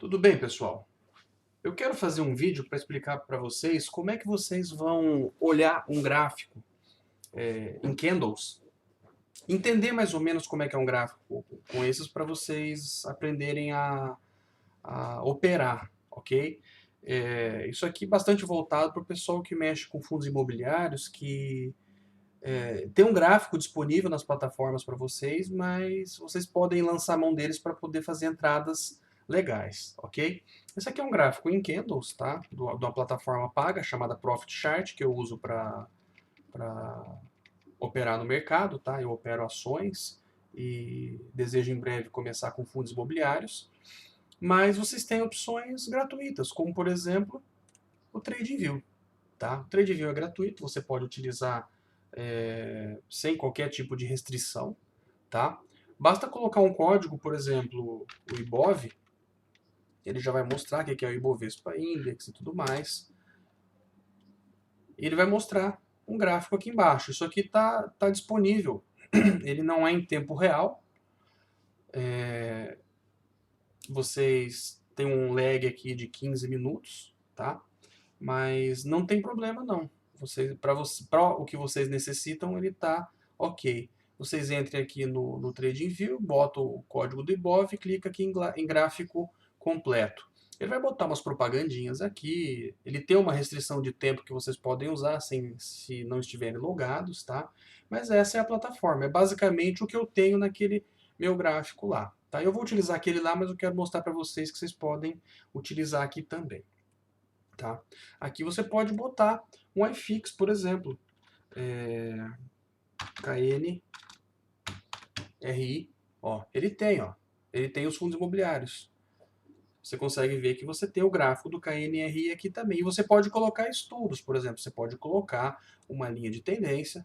Tudo bem, pessoal? Eu quero fazer um vídeo para explicar para vocês como é que vocês vão olhar um gráfico em candles, entender mais ou menos como é que é um gráfico com esses para vocês aprenderem a operar, ok? Isso aqui é bastante voltado para o pessoal que mexe com fundos imobiliários, que tem um gráfico disponível nas plataformas para vocês, mas vocês podem lançar a mão deles para poder fazer entradas legais, ok? Esse aqui é um gráfico em candles, tá? De uma plataforma paga chamada Profit Chart, que eu uso para operar no mercado, tá? Eu opero ações e desejo em breve começar com fundos imobiliários, mas vocês têm opções gratuitas, como por exemplo o TradingView, tá? O TradingView é gratuito, você pode utilizar sem qualquer tipo de restrição, tá? Basta colocar um código, por exemplo, o IBOV, ele já vai mostrar o que é o Ibovespa Index e tudo mais. E ele vai mostrar um gráfico aqui embaixo. Isso aqui tá disponível. Ele não é em tempo real. Vocês têm um lag aqui de 15 minutos, tá? Mas não tem problema não. Para o que vocês necessitam, ele está ok. Vocês entrem aqui no TradingView, botam o código do Ibov e clica aqui em gráfico completo. Ele vai botar umas propagandinhas aqui, ele tem uma restrição de tempo que vocês podem usar se não estiverem logados, tá? Mas essa é a plataforma, é basicamente o que eu tenho naquele meu gráfico lá. Tá? Eu vou utilizar aquele lá, mas eu quero mostrar para vocês que vocês podem utilizar aqui também. Tá? Aqui você pode botar um iFix, por exemplo, KNRI, ó, ele tem os fundos imobiliários. Você consegue ver que você tem o gráfico do KNRI aqui também. E você pode colocar estudos, por exemplo, você pode colocar uma linha de tendência,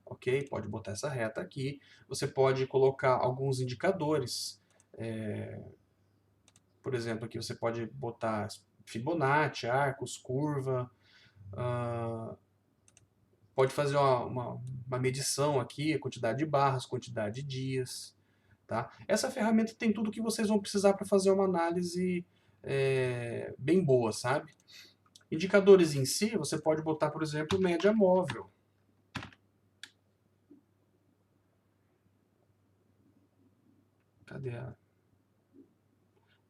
ok? Pode botar essa reta aqui. Você pode colocar alguns indicadores. Por exemplo, aqui você pode botar Fibonacci, arcos, curva. Pode fazer uma medição aqui, a quantidade de barras, quantidade de dias. Tá? Essa ferramenta tem tudo que vocês vão precisar para fazer uma análise bem boa, sabe? Indicadores em si, você pode botar, por exemplo, média móvel. Cadê a...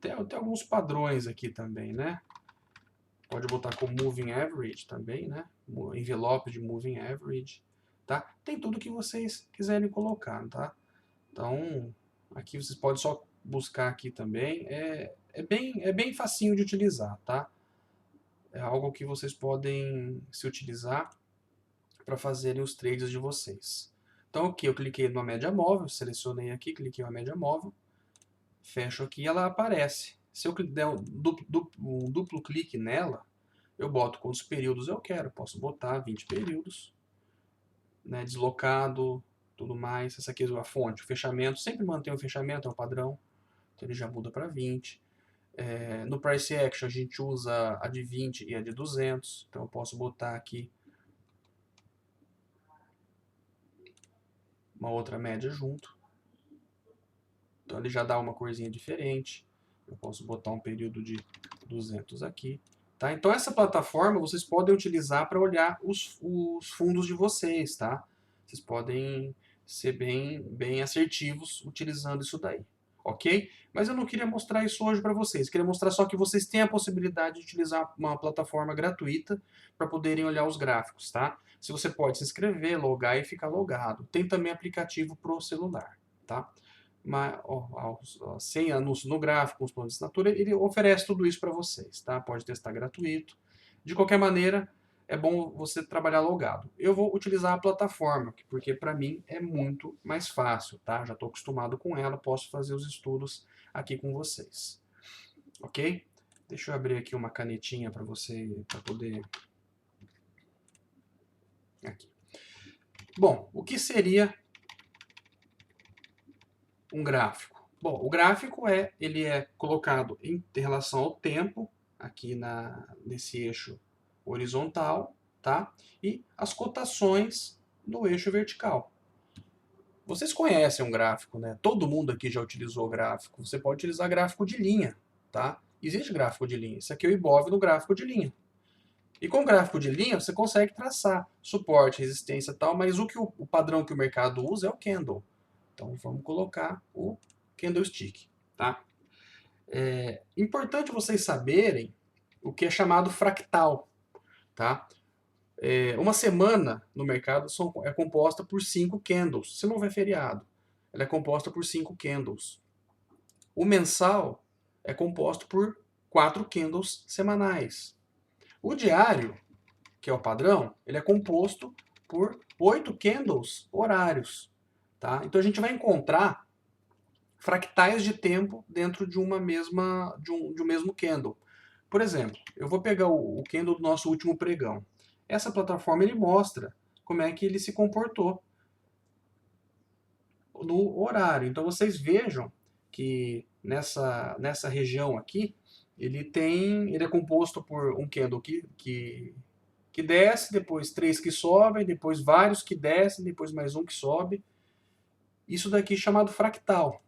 Tem alguns padrões aqui também, né? Pode botar com Moving Average também, né? Envelope de Moving Average, tá? Tem tudo que vocês quiserem colocar, tá? Então, aqui vocês podem só buscar aqui também. É bem facinho de utilizar, tá? É algo que vocês podem se utilizar para fazerem os trades de vocês. Então, aqui eu cliquei numa média móvel, selecionei aqui, cliquei na média móvel, fecho aqui e ela aparece. Se eu der um duplo clique nela, eu boto quantos períodos eu quero. Posso botar 20 períodos, né, deslocado, tudo mais. Essa aqui é a fonte, o fechamento. Sempre mantém o fechamento, é o padrão. Então ele já muda para 20. No Price Action a gente usa a de 20 e a de 200. Então eu posso botar aqui uma outra média junto. Então ele já dá uma corzinha diferente. Eu posso botar um período de 200 aqui. Tá? Então essa plataforma vocês podem utilizar para olhar os fundos de vocês. Tá? Vocês podem ser bem assertivos utilizando isso daí. Ok? Mas eu não queria mostrar isso hoje para vocês. Eu queria mostrar só que vocês têm a possibilidade de utilizar uma plataforma gratuita para poderem olhar os gráficos. Tá? Se você pode se inscrever, logar e ficar logado. Tem também aplicativo para o celular. Tá? Sem anúncio no gráfico, com os planos de assinatura, ele oferece tudo isso para vocês, tá? Pode testar gratuito. De qualquer maneira, é bom você trabalhar logado. Eu vou utilizar a plataforma, porque para mim é muito mais fácil, tá? Já estou acostumado com ela, posso fazer os estudos aqui com vocês. Ok? Deixa eu abrir aqui uma canetinha para você, para poder... Aqui. Bom, o que seria um gráfico? Bom, o gráfico ele é colocado em relação ao tempo, aqui nesse eixo horizontal, tá? E as cotações no eixo vertical. Vocês conhecem um gráfico, né? Todo mundo aqui já utilizou gráfico. Você pode utilizar gráfico de linha, tá? Existe gráfico de linha. Isso aqui é o Ibov no gráfico de linha. E com o gráfico de linha, você consegue traçar suporte, resistência e tal, mas o padrão que o mercado usa é o candle. Então, vamos colocar o candlestick, tá? É importante vocês saberem o que é chamado fractal, tá? Uma semana no mercado é composta por 5 candles, se não houver feriado. Ela é composta por 5 candles. O mensal é composto por 4 candles semanais. O diário, que é o padrão, ele é composto por 8 candles horários. Tá? Então a gente vai encontrar fractais de tempo dentro de uma mesma de um mesmo candle. Por exemplo, eu vou pegar o candle do nosso último pregão. Essa plataforma ele mostra como é que ele se comportou no horário. Então vocês vejam que nessa região aqui ele é composto por um candle que desce, depois 3 que sobem, depois vários que descem, depois mais um que sobe. Isso daqui é chamado fractal.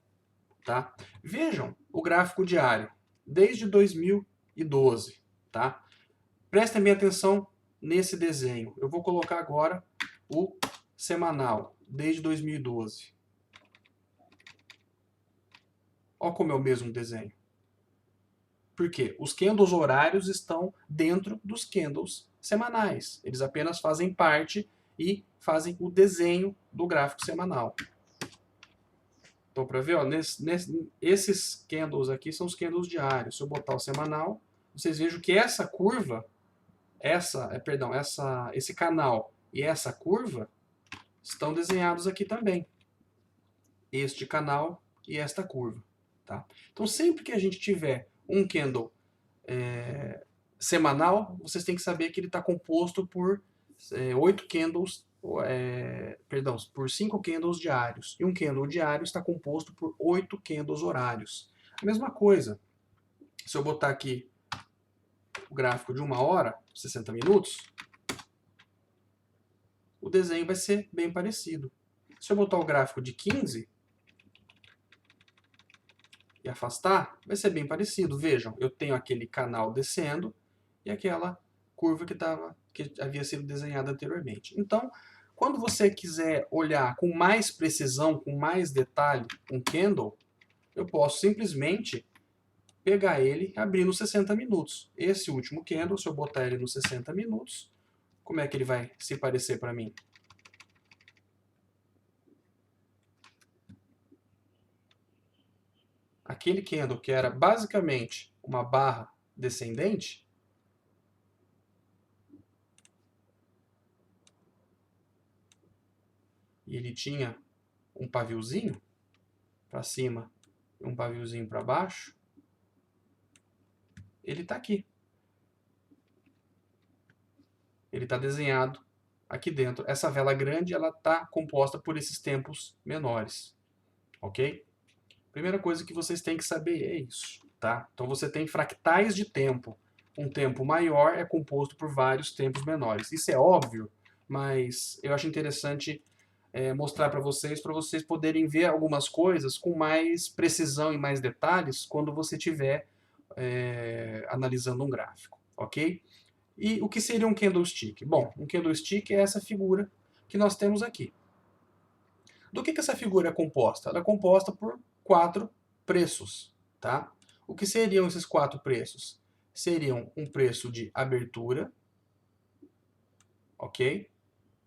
Tá? Vejam o gráfico diário, desde 2012. Tá? Prestem bem atenção nesse desenho. Eu vou colocar agora o semanal, desde 2012. Olha como é o mesmo desenho. Por quê? Os candles horários estão dentro dos candles semanais. Eles apenas fazem parte e fazem o desenho do gráfico semanal. Então, para ver, ó, esses candles aqui são os candles diários. Se eu botar o semanal, vocês vejam que essa curva, esse canal e essa curva estão desenhados aqui também. Este canal e esta curva. Tá? Então, sempre que a gente tiver um candle semanal, vocês têm que saber que ele está composto por 8 candles, por 5 candles diários. E um candle diário está composto por 8 candles horários. A mesma coisa, se eu botar aqui o gráfico de 1 hora, 60 minutos, o desenho vai ser bem parecido. Se eu botar o gráfico de 15 e afastar, vai ser bem parecido. Vejam, eu tenho aquele canal descendo e aquela curva que havia sido desenhada anteriormente. Então, quando você quiser olhar com mais precisão, com mais detalhe, um candle, eu posso simplesmente pegar ele e abrir nos 60 minutos. Esse último candle, se eu botar ele nos 60 minutos, como é que ele vai se parecer para mim? Aquele candle que era basicamente uma barra descendente, e ele tinha um paviozinho para cima e um paviozinho para baixo, ele está aqui. Ele está desenhado aqui dentro. Essa vela grande ela está composta por esses tempos menores, ok? Primeira coisa que vocês têm que saber é isso, tá? Então você tem fractais de tempo. Um tempo maior é composto por vários tempos menores. Isso é óbvio, mas eu acho interessante mostrar para vocês poderem ver algumas coisas com mais precisão e mais detalhes quando você estiver analisando um gráfico, ok? E o que seria um candlestick? Bom, um candlestick é essa figura que nós temos aqui. Do que essa figura é composta? Ela é composta por 4 preços, tá? O que seriam esses 4 preços? Seriam um preço de abertura, ok?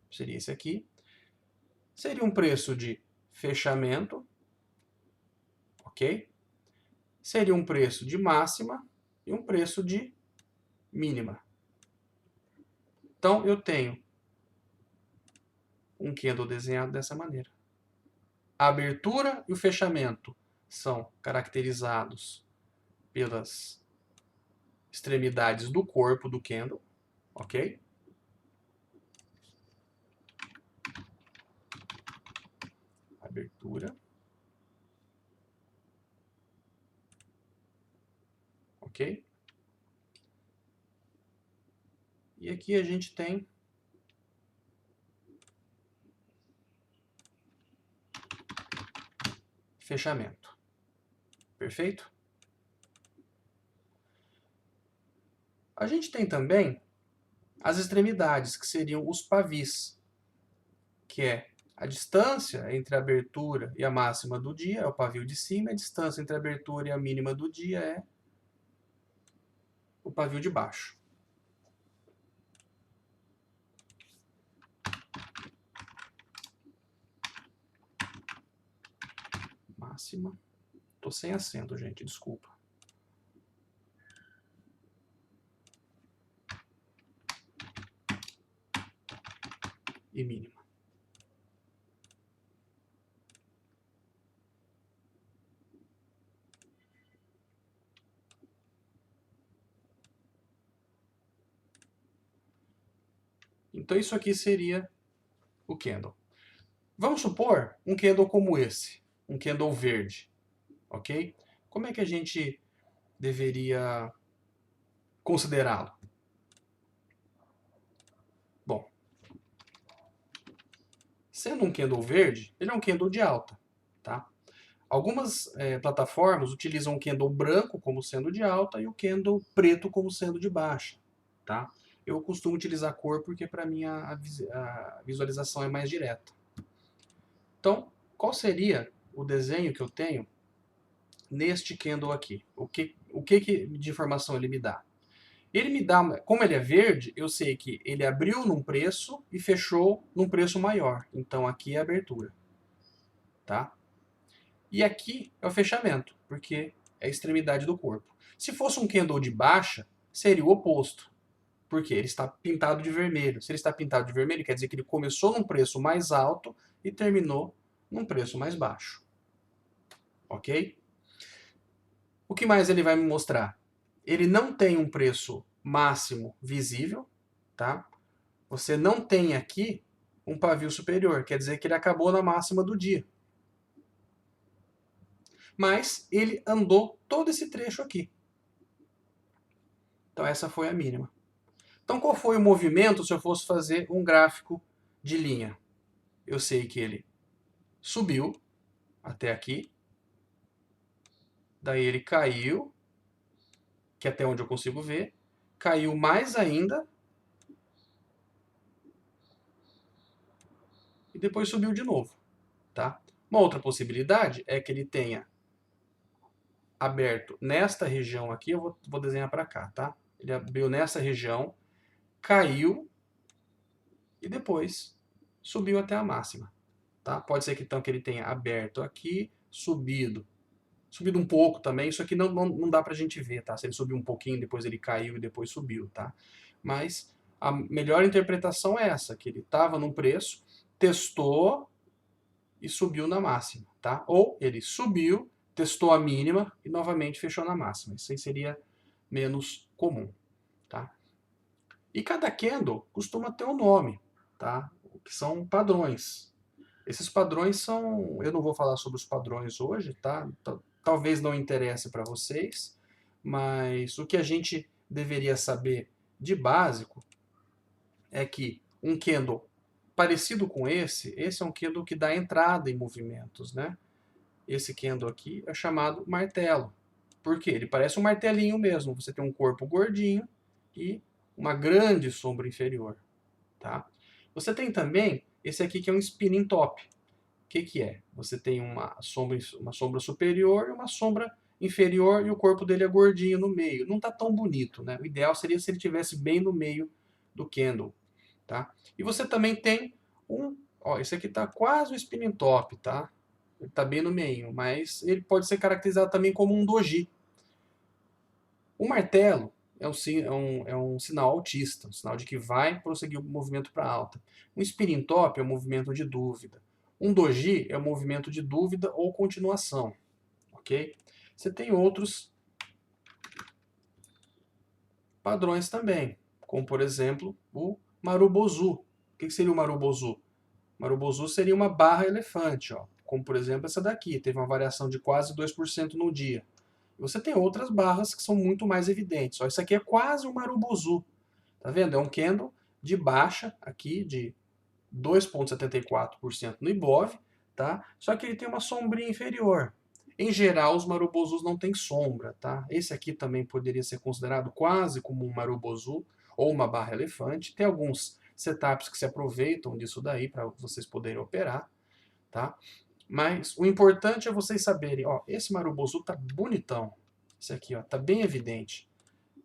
Seria esse aqui. Seria um preço de fechamento, ok? Seria um preço de máxima e um preço de mínima. Então, eu tenho um candle desenhado dessa maneira. A abertura e o fechamento são caracterizados pelas extremidades do corpo do candle, ok? Abertura. Ok? E aqui a gente tem fechamento. Perfeito? A gente tem também as extremidades, que seriam os pavis, que é a distância entre a abertura e a máxima do dia, é o pavio de cima, a distância entre a abertura e a mínima do dia é o pavio de baixo. Máxima. Tô sem acento, gente, desculpa. E mínima. Então isso aqui seria o candle. Vamos supor um candle como esse, um candle verde, ok? Como é que a gente deveria considerá-lo? Bom, sendo um candle verde, ele é um candle de alta, tá? Algumas plataformas utilizam o candle branco como sendo de alta e o candle preto como sendo de baixa, tá? Eu costumo utilizar a cor porque para mim a visualização é mais direta. Então, qual seria o desenho que eu tenho neste candle aqui? O que de informação ele me dá? Ele me dá, como ele é verde, eu sei que ele abriu num preço e fechou num preço maior. Então aqui é a abertura, tá? E aqui é o fechamento, porque é a extremidade do corpo. Se fosse um candle de baixa, seria o oposto, porque ele está pintado de vermelho. Se ele está pintado de vermelho, quer dizer que ele começou num preço mais alto e terminou num preço mais baixo. Ok? O que mais ele vai me mostrar? Ele não tem um preço máximo visível, tá? Você não tem aqui um pavio superior, quer dizer que ele acabou na máxima do dia. Mas ele andou todo esse trecho aqui. Então essa foi a mínima. Então qual foi o movimento se eu fosse fazer um gráfico de linha? Eu sei que ele subiu até aqui, daí ele caiu, que é até onde eu consigo ver, caiu mais ainda e depois subiu de novo, tá? Uma outra possibilidade é que ele tenha aberto nesta região aqui, eu vou desenhar para cá, tá? Ele abriu nessa região, caiu e depois subiu até a máxima, tá? Pode ser que então que ele tenha aberto aqui, subido um pouco também, isso aqui não dá pra gente ver, tá? Se ele subiu um pouquinho, depois ele caiu e depois subiu, tá? Mas a melhor interpretação é essa, que ele estava num preço, testou e subiu na máxima, tá? Ou ele subiu, testou a mínima e novamente fechou na máxima. Isso aí seria menos comum, tá? E cada candle costuma ter um nome, tá? Que são padrões. Esses padrões são... Eu não vou falar sobre os padrões hoje, tá? Talvez não interesse para vocês, mas o que a gente deveria saber de básico é que um candle parecido com esse é um candle que dá entrada em movimentos, né? Esse candle aqui é chamado martelo. Por quê? Ele parece um martelinho mesmo. Você tem um corpo gordinho e uma grande sombra inferior, tá? Você tem também esse aqui que é um spinning top. O que é? Você tem uma sombra superior e uma sombra inferior e o corpo dele é gordinho no meio. Não está tão bonito, né? O ideal seria se ele estivesse bem no meio do candle, tá? E você também tem ó, esse aqui está quase um spinning top, tá? Ele está bem no meio, mas ele pode ser caracterizado também como um doji. O martelo é um sinal altista, um sinal de que vai prosseguir o movimento para alta. Um spinning top é um movimento de dúvida. Um doji é um movimento de dúvida ou continuação, ok? Você tem outros padrões também, como por exemplo o marubozu. O que seria o marubozu? Marubozu seria uma barra elefante, ó, como por exemplo essa daqui, teve uma variação de quase 2% no dia. Você tem outras barras que são muito mais evidentes. Ó, isso aqui é quase um marubozu. Tá vendo? É um candle de baixa aqui, de 2,74% no Ibov, tá? Só que ele tem uma sombrinha inferior. Em geral, os marubozus não têm sombra, tá? Esse aqui também poderia ser considerado quase como um marubozu ou uma barra elefante. Tem alguns setups que se aproveitam disso daí para vocês poderem operar, tá? Mas o importante é vocês saberem, ó, esse marubozu tá bonitão. Esse aqui, ó, tá bem evidente.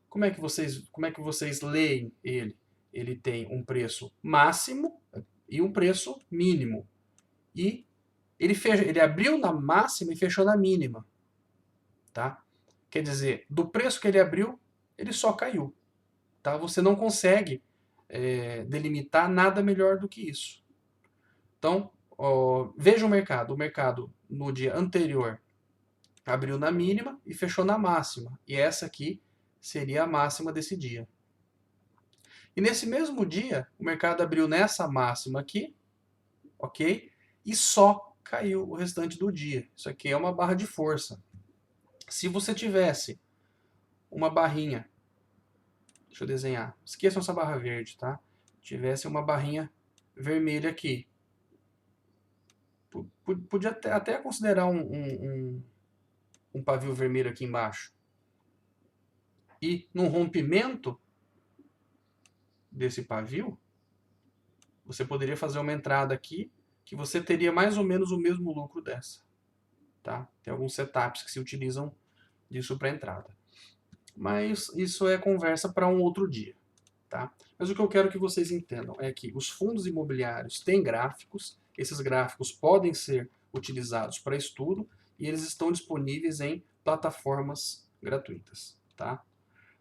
Como é que vocês leem ele? Ele tem um preço máximo e um preço mínimo. E ele abriu na máxima e fechou na mínima. Tá? Quer dizer, do preço que ele abriu, ele só caiu. Tá? Você não consegue delimitar nada melhor do que isso. Então, ó, veja o mercado. O mercado, no dia anterior, abriu na mínima e fechou na máxima. E essa aqui seria a máxima desse dia. E nesse mesmo dia, o mercado abriu nessa máxima aqui, ok? E só caiu o restante do dia. Isso aqui é uma barra de força. Se você tivesse uma barrinha, deixa eu desenhar, esqueçam essa barra verde, tá? Tivesse uma barrinha vermelha aqui. Podia até considerar um pavio vermelho aqui embaixo. E num rompimento desse pavio, você poderia fazer uma entrada aqui que você teria mais ou menos o mesmo lucro dessa. Tá? Tem alguns setups que se utilizam disso para entrada. Mas isso é conversa para um outro dia. Tá? Mas o que eu quero que vocês entendam é que os fundos imobiliários têm gráficos, esses gráficos podem ser utilizados para estudo e eles estão disponíveis em plataformas gratuitas. Tá?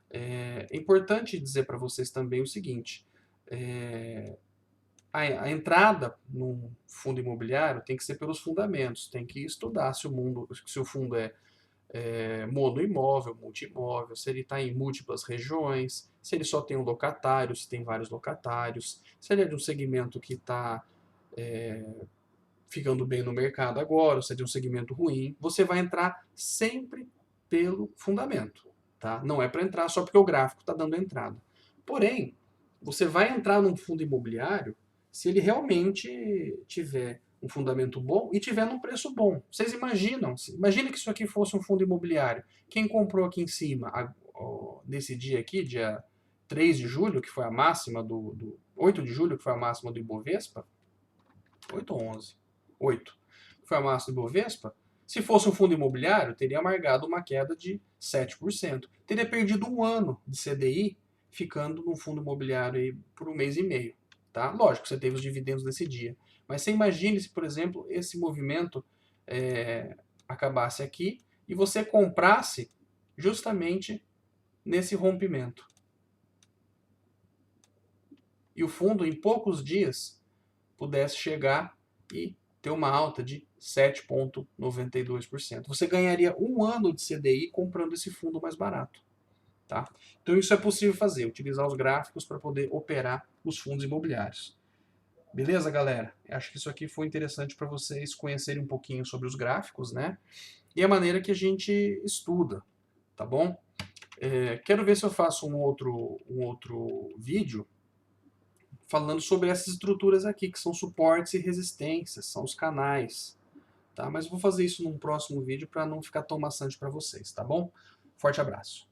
É importante dizer para vocês também o seguinte, a entrada num fundo imobiliário tem que ser pelos fundamentos, tem que estudar se o fundo é monoimóvel, multiimóvel, se ele está em múltiplas regiões, se ele só tem um locatário, se tem vários locatários, se ele é de um segmento que está ficando bem no mercado agora, ou se é de um segmento ruim. Você vai entrar sempre pelo fundamento. Tá? Não é para entrar só porque o gráfico está dando entrada. Porém, você vai entrar num fundo imobiliário se ele realmente tiver um fundamento bom e tiver num preço bom. Vocês imaginam? Imagine que isso aqui fosse um fundo imobiliário. Quem comprou aqui em cima, nesse dia aqui, dia 3 de julho, que foi a máxima 8 de julho, que foi a máxima do Ibovespa, 8 ou 11? 8. Foi a máxima do Ibovespa. Se fosse um fundo imobiliário, teria amargado uma queda de 7%. Teria perdido um ano de CDI ficando num fundo imobiliário aí por um mês e meio. Tá? Lógico, você teve os dividendos nesse dia. Mas você imagine se, por exemplo, esse movimento acabasse aqui e você comprasse justamente nesse rompimento. E o fundo, em poucos dias, pudesse chegar e ter uma alta de 7,92%. Você ganharia um ano de CDI comprando esse fundo mais barato. Tá? Então isso é possível fazer, utilizar os gráficos para poder operar os fundos imobiliários. Beleza, galera? Acho que isso aqui foi interessante para vocês conhecerem um pouquinho sobre os gráficos, né? E a maneira que a gente estuda, tá bom? Quero ver se eu faço um outro vídeo falando sobre essas estruturas aqui, que são suportes e resistências, são os canais. Tá? Mas eu vou fazer isso num próximo vídeo para não ficar tão maçante para vocês, tá bom? Forte abraço.